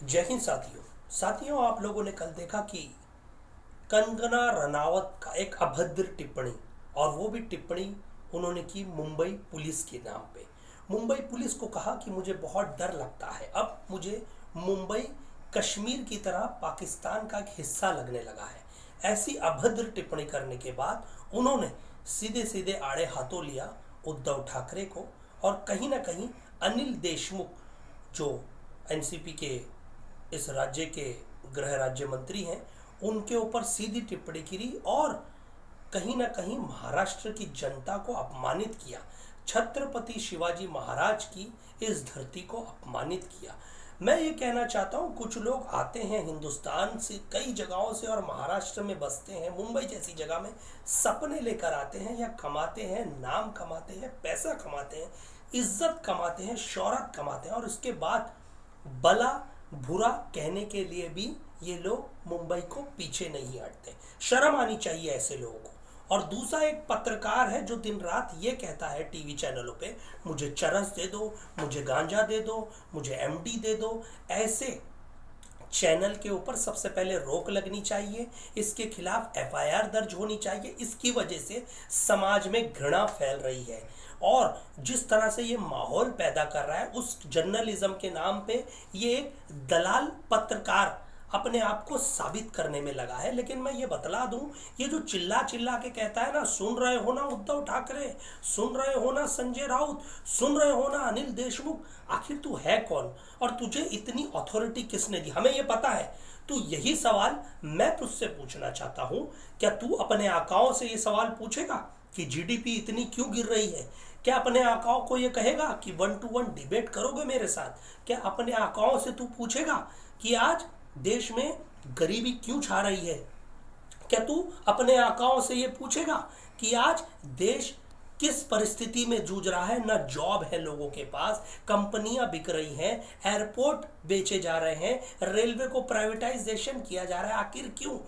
जय हिंद साथियों। आप लोगों ने कल देखा कि कंगना रनावत का एक अभद्र टिप्पणी, और वो भी टिप्पणी उन्होंने की मुंबई पुलिस के नाम पे। मुंबई पुलिस को कहा कि मुझे बहुत डर लगता है, अब मुझे मुंबई कश्मीर की तरह पाकिस्तान का एक हिस्सा लगने लगा है। ऐसी अभद्र टिप्पणी करने के बाद उन्होंने सीधे सीधे आड़े हाथों लिया उद्धव ठाकरे को, और कहीं ना कहीं अनिल देशमुख जो एनसीपी के इस राज्य के गृह राज्य मंत्री हैं, उनके ऊपर सीधी टिप्पणी की और कहीं ना कहीं महाराष्ट्र की जनता को अपमानित किया। छत्रपति शिवाजी महाराज की इस धरती को अपमानित किया। मैं ये कहना चाहता हूँ, कुछ लोग आते हैं हिंदुस्तान से कई जगहों से और महाराष्ट्र में बसते हैं, मुंबई जैसी जगह में सपने लेकर आते हैं या कमाते हैं, नाम कमाते हैं, पैसा कमाते हैं, इज्जत कमाते हैं, शौहरत कमाते हैं, और उसके बाद भला बुरा कहने के लिए भी ये लोग मुंबई को पीछे नहीं हटते। शर्म आनी चाहिए ऐसे लोगों को। और दूसरा एक पत्रकार है जो दिन रात ये कहता है टीवी चैनलों पे, मुझे चरस दे दो, मुझे गांजा दे दो, मुझे एमडी दे दो। ऐसे चैनल के ऊपर सबसे पहले रोक लगनी चाहिए, इसके खिलाफ एफआईआर दर्ज होनी चाहिए। इसकी वजह से समाज में घृणा फैल रही है, और जिस तरह से ये माहौल पैदा कर रहा है, उस जर्नलिज्म के नाम पे ये एक दलाल पत्रकार अपने आप को साबित करने में लगा है। लेकिन मैं ये बतला दूं, ये जो चिल्ला चिल्ला के कहता है ना, सुन रहे हो ना उद्धव ठाकरे, सुन रहे हो ना संजय राउत, सुन रहे हो ना अनिल देशमुख, आखिर तू है कौन और तुझे इतनी अथॉरिटी किसने दी? हमें ये पता है। तू यही सवाल मैं तुझसे पूछना चाहता हूं, क्या तू अपने आकाओं से ये सवाल पूछेगा कि जीडीपी इतनी क्यों गिर रही है? क्या अपने आकाओं को ये कहेगा कि 1-to-1 डिबेट करोगे मेरे साथ? क्या अपने आकाओं से तू पूछेगा कि आज देश में गरीबी क्यों छा रही है? क्या तू अपने आकाओं से ये पूछेगा कि आज देश किस परिस्थिति में जूझ रहा है? ना जॉब है लोगों के पास, कंपनियां बिक रही हैं, एयरपोर्ट बेचे जा रहे हैं, रेलवे को प्राइवेटाइजेशन किया जा रहा है, आखिर क्यों?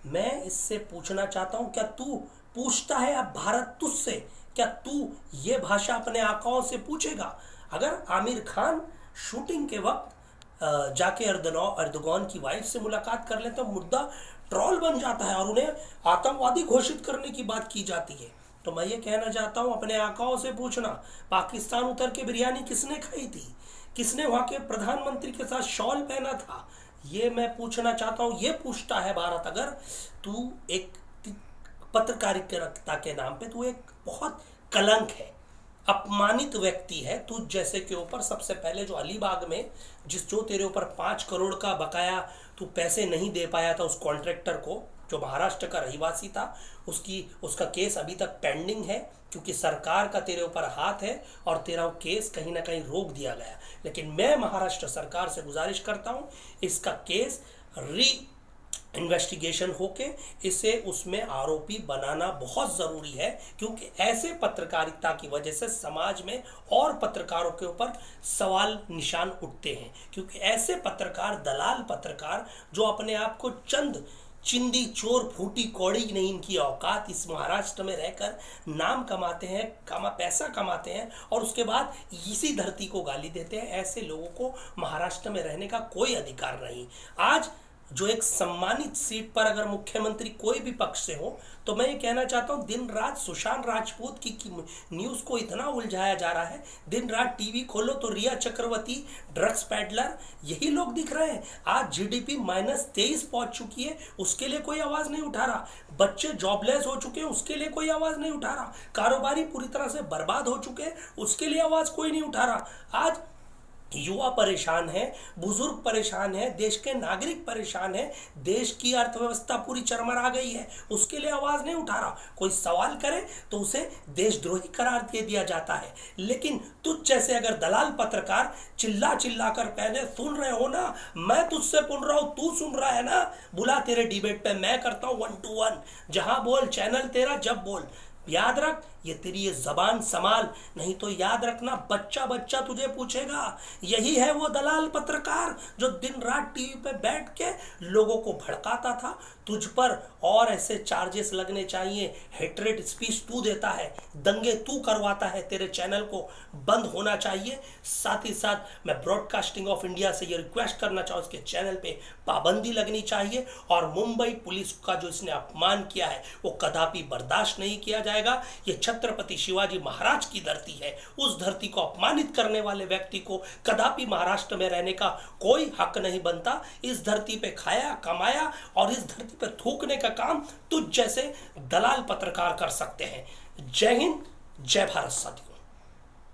मैं इससे पूछना चाहता हूं, क्या तू पूछता है अब भारत तुझसे? क्या तू ये भाषा अपने आकाओं से पूछेगा? अगर आमिर खान शूटिंग के वक्त जाके अर्दगौन की वाइफ से मुलाकात कर ले तो मुद्दा ट्रोल बन जाता है और उन्हें आतंकवादी घोषित करने की बात की जाती है। तो मैं ये कहना चाहता हूं, अपने आकाओं से पूछना, पाकिस्तान उतर के बिरयानी किसने खाई थी? किसने वहां के प्रधानमंत्री के साथ शॉल पहना था? ये मैं पूछना चाहता हूं। ये पूछता है भारत। अगर तू एक पत्रकारिता के नाम पे तू एक बहुत कलंक है, अपमानित व्यक्ति है। तू जैसे के ऊपर सबसे पहले जो अलीबाग में जो तेरे ऊपर 5 करोड़ का बकाया तू पैसे नहीं दे पाया था उस कॉन्ट्रैक्टर को, जो महाराष्ट्र का रहिवासी था, उसका केस अभी तक पेंडिंग है, क्योंकि सरकार का तेरे ऊपर हाथ है और तेरा केस कहीं ना कहीं रोक दिया गया। लेकिन मैं महाराष्ट्र सरकार से गुजारिश करता हूं, इसका केस इन्वेस्टिगेशन होके इसे उसमें आरोपी बनाना बहुत जरूरी है, क्योंकि ऐसे पत्रकारिता की वजह से समाज में और पत्रकारों के ऊपर सवाल निशान उठते हैं। क्योंकि ऐसे पत्रकार, दलाल पत्रकार, जो अपने आप को चंद चिंदी चोर फूटी कौड़ी नहीं, इनकी औकात, इस महाराष्ट्र में रहकर नाम कमाते हैं, पैसा कमाते हैं और उसके बाद इसी धरती को गाली देते हैं। ऐसे लोगों को महाराष्ट्र में रहने का कोई अधिकार नहीं। आज जो एक सम्मानित सीट पर अगर मुख्यमंत्री कोई भी पक्ष से हो, तो मैं ये कहना चाहता हूँ, दिन रात सुशांत राजपूत की न्यूज को इतना उलझाया जा रहा है। दिन रात टीवी खोलो तो रिया चक्रवर्ती, ड्रग्स पैडलर, यही लोग दिख रहे हैं। आज जीडीपी -23 पहुंच चुकी है, उसके लिए कोई आवाज नहीं उठा रहा। बच्चे जॉबलेस हो चुके हैं, उसके लिए कोई आवाज नहीं उठा रहा। कारोबारी पूरी तरह से बर्बाद हो चुके हैं, उसके लिए आवाज कोई नहीं उठा रहा। आज युवा परेशान है, बुजुर्ग परेशान है, देश के नागरिक परेशान है, देश की अर्थव्यवस्था पूरी चरमरा गई है, उसके लिए आवाज नहीं उठा रहा। कोई सवाल करे तो उसे देशद्रोही करार दे दिया जाता है। लेकिन तुझ जैसे अगर दलाल पत्रकार चिल्ला चिल्ला कर, पहले सुन रहे हो ना, मैं तुझसे पूछ रहा हूं, तू सुन रहा है ना, बुला तेरे डिबेट पे, मैं करता हूं 1-to-1, जहां बोल, चैनल तेरा, जब बोल। याद रख, ये तेरी ये जबान संभाल, नहीं तो याद रखना बच्चा बच्चा तुझे पूछेगा। यही है वो दलाल पत्रकार जो दिन रात टीवी पे बैठ के लोगों को भड़काता था। तुझ पर और ऐसे चार्जेस लगने चाहिए। हेट्रेड स्पीच तू देता है, दंगे तू करवाता है, तेरे चैनल को बंद होना चाहिए। साथ ही साथ मैं ब्रॉडकास्टिंग ऑफ इंडिया से ये रिक्वेस्ट करना चाहूँ, उसके चैनल पे पाबंदी लगनी चाहिए और मुंबई पुलिस का जो इसने अपमान किया है वो कदापि बर्दाश्त नहीं किया जाएगा। ये छत्रपति शिवाजी महाराज की धरती है, उस धरती को अपमानित करने वाले व्यक्ति को कदापि महाराष्ट्र में रहने का कोई हक नहीं बनता। इस धरती पे खाया कमाया और इस धरती पे थूकने का काम तुझ जैसे दलाल पत्रकार कर सकते हैं। जय हिंद, जय भारत साथियों।